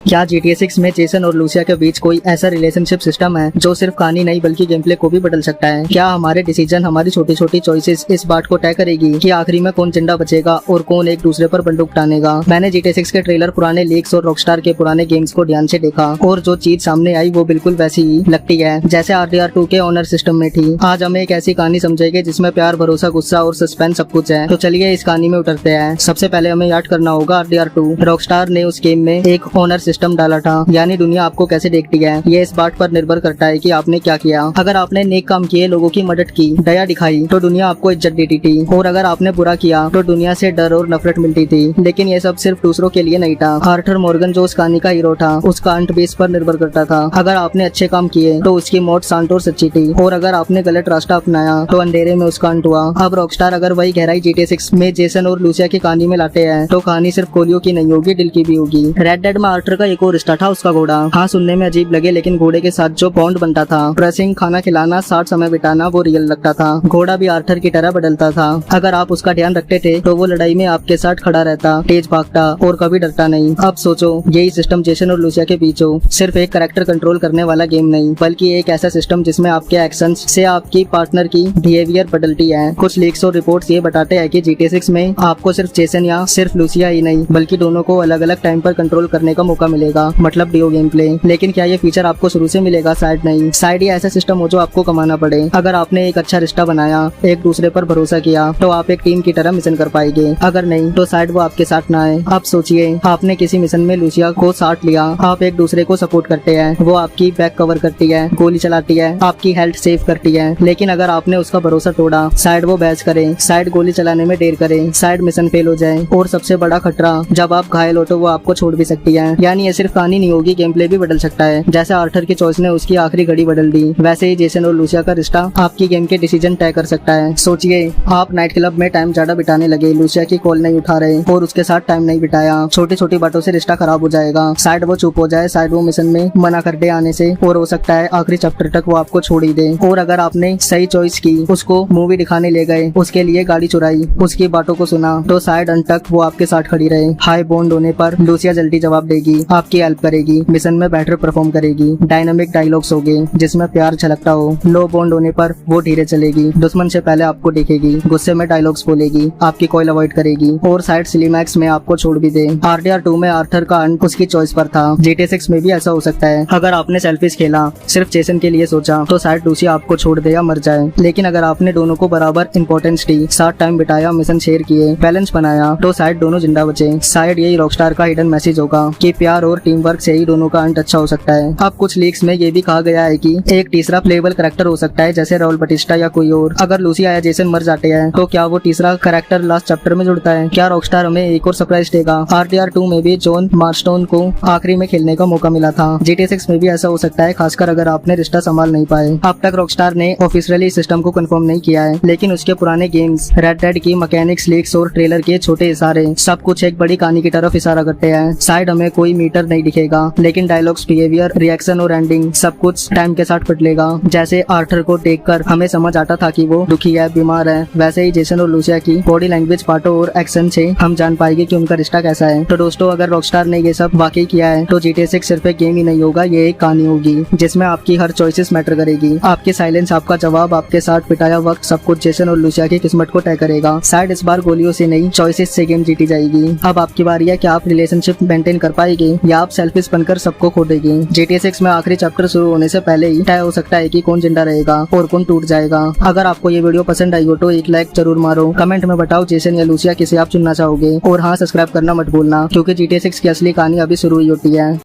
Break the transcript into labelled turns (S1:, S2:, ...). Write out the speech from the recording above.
S1: क्या GTA 6 में Jason और लूसिया के बीच कोई ऐसा रिलेशनशिप सिस्टम है जो सिर्फ कहानी नहीं बल्कि गेम प्ले को भी बदल सकता है? क्या हमारे डिसीजन, हमारी छोटी छोटी चॉइसेस इस बात को तय करेगी कि आखिरी में कौन जिंदा बचेगा और कौन एक दूसरे पर बंदूक टानेगा? मैंने GTA 6 के ट्रेलर, पुराने लीक्स और रॉकस्टार के पुराने गेम्स को ध्यान से देखा और जो चीज सामने आई वो बिल्कुल वैसी ही लगती है जैसे RDR2 के ऑनर सिस्टम में थी। आज हमें एक ऐसी कहानी समझेगी जिसमें प्यार, भरोसा, गुस्सा और सस्पेंस सब कुछ है। तो चलिए इस कहानी में उतरते हैं। सबसे पहले हमें याद करना होगा RDR2। रॉकस्टार ने उस गेम में एक ऑनर सिस्टम डाला था, यानी दुनिया आपको कैसे देखती है ये इस बात पर निर्भर करता है कि आपने क्या किया। अगर आपने नेक काम किए, लोगों की मदद की, दया दिखाई तो दुनिया आपको इज्जत देती थी, और अगर आपने बुरा किया तो दुनिया से डर और नफरत मिलती थी। लेकिन ये सब सिर्फ दूसरों के लिए नहीं था। आर्थर मॉर्गन जो उस कहानी का हीरो था, उसका अंत भी इस पर निर्भर करता था। अगर आपने अच्छे काम किए तो उसकी मौत शांत और सच्ची थी, और अगर आपने गलत रास्ता अपनाया तो अंधेरे में उसका अंत हुआ। अब रॉकस्टार अगर वही गहराई GTA 6 में जेसन और लूसिया की कहानी में लाते हैं तो कहानी सिर्फ गोलियों की नहीं होगी, दिल की भी होगी। रेड डेड में आर्थर का एक और रिश्ता था, उसका घोड़ा। हाँ, सुनने में अजीब लगे लेकिन घोड़े के साथ जो बॉन्ड बनता था, ड्रेसिंग, खाना खिलाना, साथ समय बिताना, वो रियल लगता था। घोड़ा भी आर्थर की तरह बदलता था। अगर आप उसका ध्यान रखते थे तो वो लड़ाई में आपके साथ खड़ा रहता, तेज भागता और कभी डरता नहीं। अब सोचो, यही सिस्टम जेसन और लूसिया के बीच हो। सिर्फ एक कैरेक्टर कंट्रोल करने वाला गेम नहीं, बल्कि एक ऐसा सिस्टम जिसमें आपके एक्शंस से आपकी पार्टनर की बिहेवियर बदलती है। कुछ लीक्स और रिपोर्ट्स ये बताते हैं कि GTA 6 में आपको सिर्फ जेसन या सिर्फ लूसिया ही नहीं, बल्कि दोनों को अलग अलग टाइम पर कंट्रोल करने का मौका मिलेगा, मतलब डियो गेम प्ले। लेकिन क्या ये फीचर आपको शुरू से मिलेगा? शायद नहीं। शायद ये ऐसा सिस्टम हो जो आपको कमाना पड़े। अगर आपने एक अच्छा रिश्ता बनाया, एक दूसरे पर भरोसा किया, तो आप एक टीम की तरह मिशन कर पाएंगे। अगर नहीं तो शायद वो आपके साथ ना आए। आप सोचिए, आपने किसी मिशन में लूसिया को साथ लिया, आप एक दूसरे को सपोर्ट करते हैं, वो आपकी बैक कवर करती है, गोली चलाती है, आपकी हेल्थ सेव करती है। लेकिन अगर आपने उसका भरोसा तोड़ा, शायद वो बहस करे, शायद गोली चलाने में देर करे, शायद मिशन फेल हो जाए, और सबसे बड़ा खतरा, जब आप घायल हो तो वो आपको छोड़ भी सकती है। यानी ये सिर्फ कहानी नहीं होगी, गेम प्ले भी बदल सकता है। जैसे आर्थर की चॉइस ने उसकी आखिरी घड़ी बदल दी, वैसे ही जेसन और लूसिया का रिश्ता आपकी गेम के डिसीजन तय कर सकता है। सोचिए, आप नाइट क्लब में टाइम ज्यादा बिताने लगे, लूसिया की कॉल नहीं उठा रहे और उसके साथ टाइम नहीं बिताया, छोटी छोटी बातों से रिश्ता खराब हो जाएगा। शायद वो चुप हो जाए, शायद वो मिशन में मना कर दे आने से, और हो सकता है आखिरी चैप्टर तक वो आपको छोड़ ही दे। और अगर आपने सही चॉइस की, उसको मूवी दिखाने ले गए, उसके लिए गाड़ी चुराई, उसकी बातों को सुना, तो शायद अंत तक वो आपके साथ खड़ी रहे। हाई बॉन्ड होने पर लूसिया जल्दी जवाब देगी, आपकी हेल्प करेगी, मिशन में बेटर परफॉर्म करेगी, डायनामिक डायलॉग्स होंगे जिसमें प्यार झलकता हो। लो बॉन्ड होने पर वो धीरे चलेगी, दुश्मन से पहले आपको देखेगी, गुस्से में डायलॉग्स बोलेगी, आपकी कॉल अवॉइड करेगी, और शायद सिलीमैक्स में आपको छोड़ भी दे। RDR2 में आर्थर का अंत उसकी चॉइस पर था। GTA 6 में भी ऐसा हो सकता है। अगर आपने सेल्फिश खेला, सिर्फ जेसन के लिए सोचा, तो शायद लूसिया आपको छोड़ दे या मर जाए। लेकिन अगर आपने दोनों को बराबर इंपॉर्टेंस दी, साथ टाइम बिताया, मिशन शेयर किए, बैलेंस बनाया, तो शायद दोनों जिंदा बचे। शायद यही रॉकस्टार का हिडन मैसेज होगा कि प्यार और टीम वर्क से ही दोनों का अंत अच्छा हो सकता है। अब कुछ लीक्स में ये भी कहा गया है कि एक तीसरा प्लेबल कैरेक्टर हो सकता है, जैसे राउल बटिस्टा या कोई और। अगर लूसिया या जेसन मर जाते हैं तो क्या वो तीसरा कैरेक्टर लास्ट चैप्टर में जुड़ता है? क्या रॉकस्टार हमें एक और सरप्राइज देगा? RDR2 में भी जॉन मार्स्टोन को आखिरी में खेलने का मौका मिला था। GTA 6 में भी ऐसा हो सकता है, खासकर अगर आपने रिश्ता संभाल नहीं पाए। अब तक रॉकस्टार ने ऑफिशियली सिस्टम को कंफर्म नहीं किया है, लेकिन उसके पुराने गेम्स, रेड डेड की मैकेनिक्स, लीक्स और ट्रेलर के छोटे इशारे, सब कुछ एक बड़ी कहानी की तरफ इशारा करते हैं। शायद हमें कोई मीटर नहीं दिखेगा, लेकिन डायलॉग्स, बिहेवियर, रिएक्शन और एंडिंग सब कुछ टाइम के साथ बदलेगा। जैसे आर्थर को देखकर हमें समझ आता था कि वो दुखी है, बीमार है, वैसे ही जेसन और लूसिया की बॉडी लैंग्वेज, पार्टों और एक्शन से हम जान पाएंगे कि उनका रिश्ता कैसा है। तो दोस्तों, अगर रॉकस्टार ने ये सब वाकई किया है तो GTA 6 सिर्फ एक गेम ही नहीं होगा, ये एक कहानी होगी जिसमें आपकी हर चॉइसेस मैटर करेगी। आपके साइलेंस, आपका जवाब, आपके साथ बिताया वक्त, सब कुछ जेसन और लूसिया की किस्मत को तय करेगा। शायद इस बार गोलियों से नहीं, चॉइसेस से गेम जीती जाएगी। अब आपकी बारी है कि आप रिलेशनशिप मेंटेन कर पाएंगे या आप सेल्फिश बनकर सबको खो देंगे। GTA 6 में आखिरी चैप्टर शुरू होने से पहले ही तय हो सकता है कि कौन जिंदा रहेगा और कौन टूट जाएगा। अगर आपको ये वीडियो पसंद आई हो तो एक लाइक जरूर मारो। कमेंट में बताओ जेसन या लूसिया किसे आप चुनना चाहोगे, और हाँ, सब्सक्राइब करना मत भूलना, क्योंकि GTA 6 की असली कहानी अभी शुरू ही होती है।